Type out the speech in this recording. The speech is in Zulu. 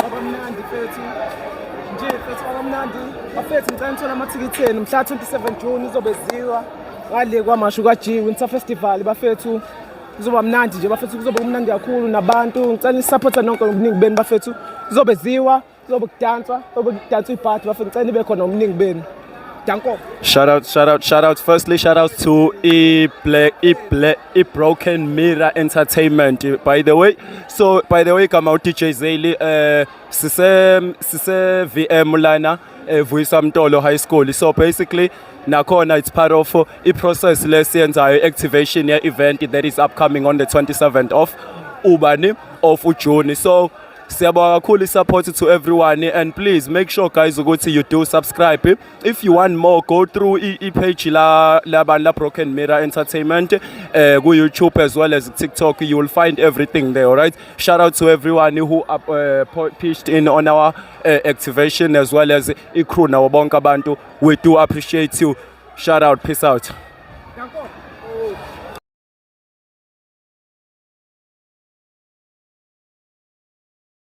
Abamnandi fethu nje fethu abamnandi bafethu ngicela ngithola amathikithi enu mhla 27 June izobeziwa ngale kwamashu kaG Winter Festival bafethu kuzoba mnandi nje bafethu kuzoba umnandi kakhulu nabantu ngicela nisupporta nonke ngobuningi benu bafethu kuzobeziwa kuzobe kudanswa ibhadi bafethu ngicela nibe khona ngobuningi benu. Danko. Shout out. Firstly, shout out to Broken Mirror Entertainment. By the way, come out DJ Zeli, sise VM lana, Vuyisa Mtolo High School. So basically, nakhona it's part of a process lessons activation event that is upcoming on the 27th of June. So siyabonga kakhulu support to everyone, and please make sure guys ukuthi you do subscribe. If you want more, go through page la Broken Mirror Entertainment go YouTube as well as TikTok. You will find everything there. All right, shout out to everyone who pitched in on our activation as well as crew na bonke abantu. We do appreciate you. Shout out, peace out. Danko.